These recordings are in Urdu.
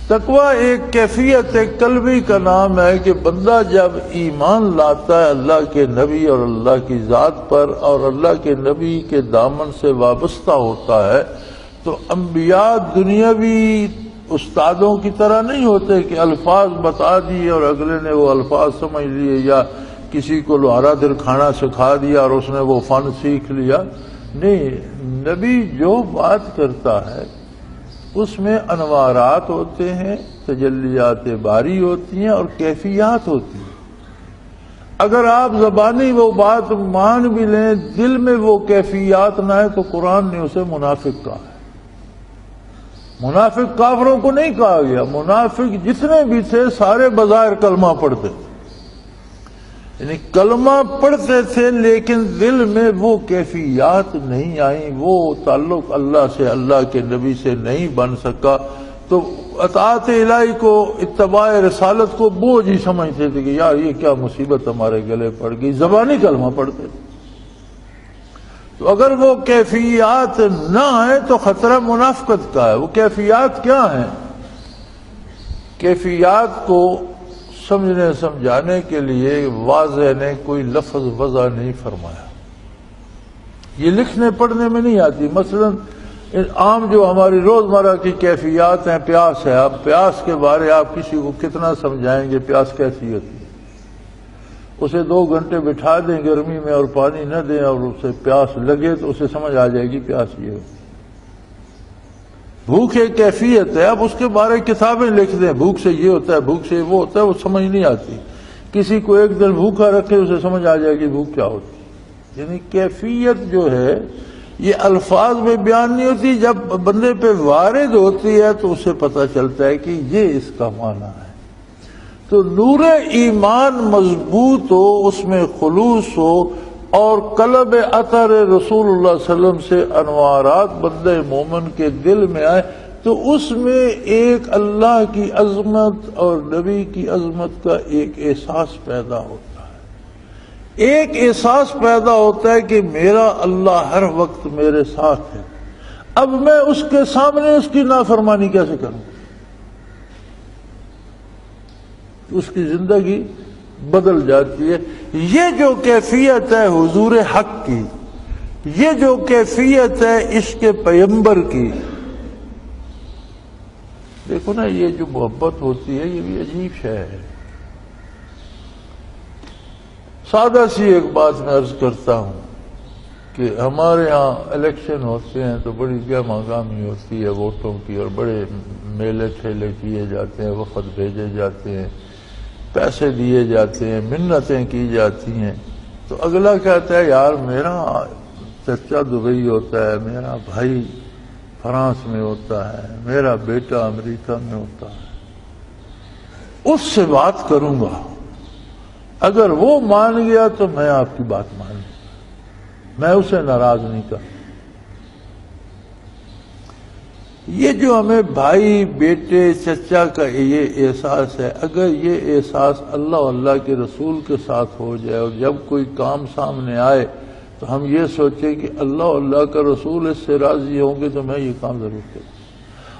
تقوی ایک کیفیت قلبی کا نام ہے کہ بندہ جب ایمان لاتا ہے اللہ کے نبی اور اللہ کی ذات پر اور اللہ کے نبی کے دامن سے وابستہ ہوتا ہے، تو انبیاء دنیاوی استادوں کی طرح نہیں ہوتے کہ الفاظ بتا دیے اور اگلے نے وہ الفاظ سمجھ لیے، یا کسی کو لوہارا دل کھانا سکھا دیا اور اس نے وہ فن سیکھ لیا۔ نہیں، نبی جو بات کرتا ہے اس میں انوارات ہوتے ہیں، تجلیات باری ہوتی ہیں اور کیفیات ہوتی ہیں۔ اگر آپ زبانی وہ بات مان بھی لیں، دل میں وہ کیفیات نہ ہے تو قرآن نے اسے منافق کہا ہے۔ منافق کافروں کو نہیں کہا گیا، منافق جتنے بھی تھے سارے بظاہر کلمہ پڑھتے تھے، یعنی کلمہ پڑھتے تھے لیکن دل میں وہ کیفیات نہیں آئیں، وہ تعلق اللہ سے، اللہ کے نبی سے نہیں بن سکا، تو اطاعت الہی کو، اتباع رسالت کو بوجھ ہی سمجھتے تھے کہ یار یہ کیا مصیبت ہمارے گلے پڑ گئی، زبانی کلمہ پڑھتے تھے۔ تو اگر وہ کیفیات نہ آئے تو خطرہ منافقت کا ہے۔ وہ کیفیات کیا ہیں؟ کیفیات کو سمجھنے سمجھانے کے لیے واضح نے کوئی لفظ وضع نہیں فرمایا، یہ لکھنے پڑھنے میں نہیں آتی۔ مثلا عام جو ہماری روزمرہ کی کیفیات ہیں، پیاس ہے، اب پیاس کے بارے آپ کسی کو کتنا سمجھائیں گے پیاس کیسی ہوتی ہے؟ اسے 2 گھنٹے بٹھا دیں گرمی میں اور پانی نہ دیں اور اسے پیاس لگے تو اسے سمجھ آ جائے گی پیاس یہ ہوتی۔ بھوک ایک کیفیت ہے، اب اس کے بارے کتابیں لکھ دیں، بھوک سے یہ ہوتا ہے، بھوک سے وہ ہوتا ہے، وہ سمجھ نہیں آتی۔ کسی کو ایک دن بھوکا رکھے اسے سمجھ آ جائے گی بھوک کیا ہوتی ہے۔ یعنی کیفیت جو ہے یہ الفاظ میں بیان نہیں ہوتی، جب بندے پہ وارد ہوتی ہے تو اسے پتہ چلتا ہے کہ یہ اس کا معنی ہے۔ تو نور ایمان مضبوط ہو، اس میں خلوص ہو اور قلب اطہر رسول اللہ صلی اللہ علیہ وسلم سے انوارات بندے مومن کے دل میں آئے تو اس میں ایک اللہ کی عظمت اور نبی کی عظمت کا ایک احساس پیدا ہوتا ہے۔ ایک احساس پیدا ہوتا ہے کہ میرا اللہ ہر وقت میرے ساتھ ہے، اب میں اس کے سامنے اس کی نافرمانی کیسے کروں؟ اس کی زندگی بدل جاتی ہے۔ یہ جو کیفیت ہے حضور حق کی، یہ جو کیفیت ہے عشق پیغمبر کی، دیکھو نا یہ جو محبت ہوتی ہے یہ بھی عجیب شے ہے۔ سادہ سی ایک بات میں عرض کرتا ہوں کہ ہمارے ہاں الیکشن ہوتے ہیں تو بڑی گہما گہمی ہوتی ہے ووٹوں کی، اور بڑے میلے ٹھیلے کیے جاتے ہیں، وفد بھیجے جاتے ہیں، پیسے دیے جاتے ہیں، منتیں کی جاتی ہیں۔ تو اگلا کہتا ہے یار میرا چچا دبئی ہوتا ہے، میرا بھائی فرانس میں ہوتا ہے، میرا بیٹا امریکہ میں ہوتا ہے، اس سے بات کروں گا، اگر وہ مان گیا تو میں آپ کی بات مان لوں گا، میں اسے ناراض نہیں کروں۔ یہ جو ہمیں بھائی بیٹے چچا کا یہ احساس ہے، اگر یہ احساس اللہ اللہ کے رسول کے ساتھ ہو جائے اور جب کوئی کام سامنے آئے تو ہم یہ سوچیں کہ اللہ اللہ کا رسول اس سے راضی ہوں گے تو میں یہ کام ضرور کروں،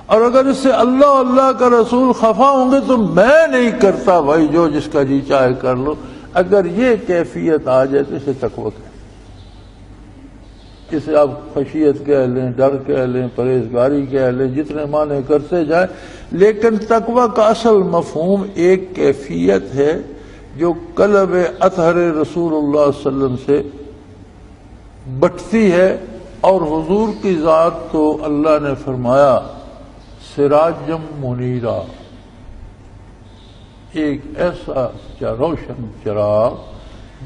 اور اگر اس سے اللہ اللہ کا رسول خفا ہوں گے تو میں نہیں کرتا، بھائی جو جس کا جی چاہے کر لو۔ اگر یہ کیفیت آ جائے تو اسے تقویٰ کہتے ہیں۔ اسے آپ خشیت کہہ لیں، ڈر کہہ لیں، پرہیزگاری کہہ لیں، جتنے معنی کرتے جائیں، لیکن تقویٰ کا اصل مفہوم ایک کیفیت ہے جو قلب اطہر رسول اللہ صلی اللہ علیہ وسلم سے بٹتی ہے۔ اور حضور کی ذات تو اللہ نے فرمایا سراجم منیرا، ایک ایسا روشن چراغ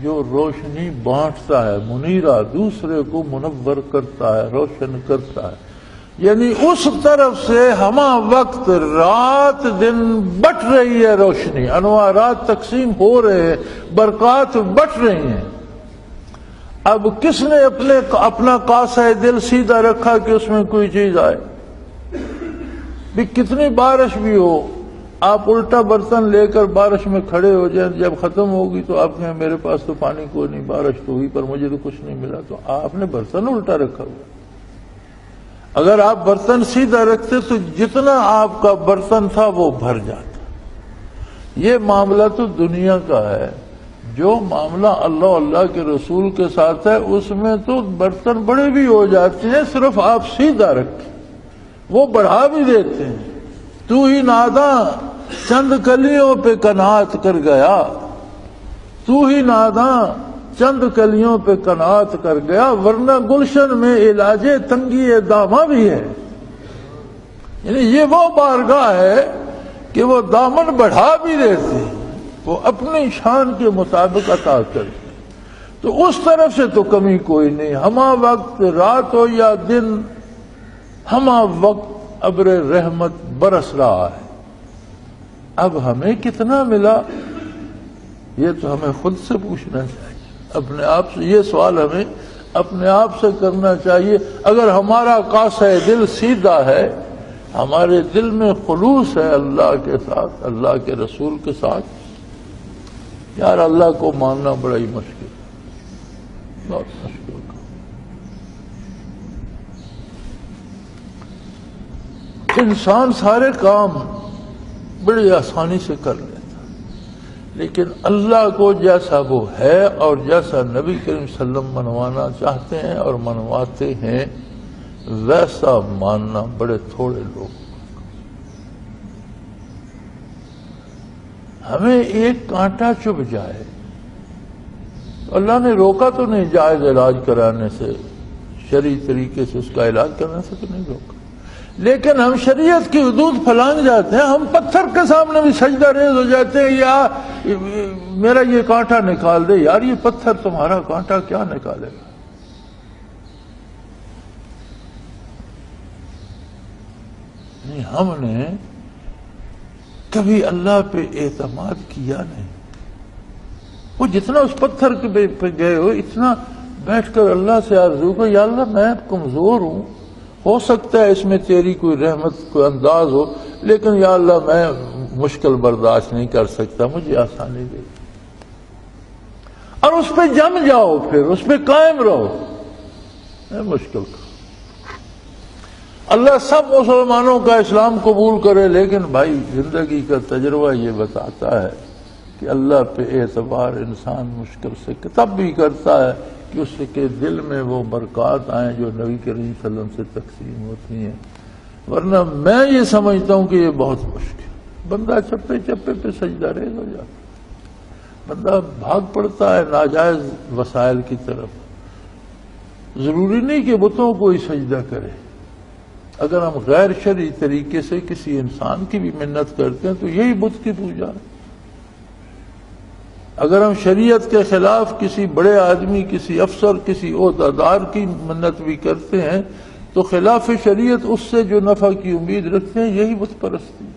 جو روشنی بانٹتا ہے، منیرا دوسرے کو منور کرتا ہے، روشن کرتا ہے، یعنی اس طرف سے ہمہ وقت رات دن بٹ رہی ہے روشنی، انوارات تقسیم ہو رہے ہیں، برکات بٹ رہی ہیں۔ اب کس نے اپنا کاسہ دل سیدھا رکھا کہ اس میں کوئی چیز آئے؟ بھی کتنی بارش بھی ہو، آپ الٹا برتن لے کر بارش میں کھڑے ہو جائیں، جب ختم ہوگی تو آپ کہیں میرے پاس تو پانی کوئی نہیں، بارش تو ہوئی پر مجھے تو کچھ نہیں ملا، تو آپ نے برتن الٹا رکھا ہوا۔ اگر آپ برتن سیدھا رکھتے تو جتنا آپ کا برتن تھا وہ بھر جاتا. یہ معاملہ تو دنیا کا ہے. جو معاملہ اللہ اللہ کے رسول کے ساتھ ہے اس میں تو برتن بڑے بھی ہو جاتے ہیں، صرف آپ سیدھا رکھیں، وہ بڑھا بھی دیتے ہیں. تو ہی ناداں چند کلیوں پہ قناعت کر گیا، تو ہی ناداں چند کلیوں پہ قناعت کر گیا، ورنہ گلشن میں علاج تنگی داماں بھی ہے. یعنی یہ وہ بارگاہ ہے کہ وہ دامن بڑھا بھی دیتے ہیں، وہ اپنی شان کے مطابق عطا کرتے. تو اس طرف سے تو کمی کوئی نہیں. ہما وقت رات ہو یا دن، ہما وقت ابر رحمت برس رہا ہے. اب ہمیں کتنا ملا یہ تو ہمیں خود سے پوچھنا چاہیے، اپنے آپ سے. یہ سوال ہمیں اپنے آپ سے کرنا چاہیے. اگر ہمارا قاصد دل سیدھا ہے، ہمارے دل میں خلوص ہے اللہ کے ساتھ، اللہ کے رسول کے ساتھ، یار اللہ کو ماننا بڑا ہی مشکل ہے، بہت مشکل ہے. انسان سارے کام بڑی آسانی سے کر لیتا، لیکن اللہ کو جیسا وہ ہے اور جیسا نبی کریم صلی اللہ علیہ وسلم منوانا چاہتے ہیں اور منواتے ہیں ویسا ماننا بڑے تھوڑے لوگ. ہمیں ایک کانٹا چبھ جائے تو اللہ نے روکا تو نہیں جائز علاج کرانے سے، شرعی طریقے سے اس کا علاج کرنے سے تو نہیں روکا، لیکن ہم شریعت کی حدود پھلانگ جاتے ہیں. ہم پتھر کے سامنے بھی سجدہ ریز ہو جاتے ہیں، یا میرا یہ کانٹا نکال دے. یار یہ پتھر تمہارا کانٹا کیا نکالے گا؟ نہیں، ہم نے کبھی اللہ پہ اعتماد کیا نہیں. وہ جتنا اس پتھر پہ گئے ہو اتنا بیٹھ کر اللہ سے آرزو کرو، یا اللہ میں کمزور ہوں، ہو سکتا ہے اس میں تیری کوئی رحمت کوئی انداز ہو، لیکن یا اللہ میں مشکل برداشت نہیں کر سکتا، مجھے آسانی دے. اور اس پہ جم جاؤ، پھر اس پہ قائم رہو. مشکل کا اللہ سب مسلمانوں کا اسلام قبول کرے، لیکن بھائی زندگی کا تجربہ یہ بتاتا ہے کہ اللہ پہ اعتبار انسان مشکل سے تب بھی کرتا ہے کہ اس کے دل میں وہ برکات آئیں جو نبی کریم صلی اللہ علیہ وسلم سے تقسیم ہوتی ہیں. ورنہ میں یہ سمجھتا ہوں کہ یہ بہت مشکل. بندہ چپے چپے پہ سجدہ ریز ہو جاتا، بندہ بھاگ پڑتا ہے ناجائز وسائل کی طرف. ضروری نہیں کہ بتوں کو ہی سجدہ کرے. اگر ہم غیر شرعی طریقے سے کسی انسان کی بھی منت کرتے ہیں تو یہی بت کی پوجا ہے. اگر ہم شریعت کے خلاف کسی بڑے آدمی، کسی افسر، کسی عہدیدار کی منت بھی کرتے ہیں تو خلاف شریعت اس سے جو نفع کی امید رکھتے ہیں یہی بت پرستی ہے.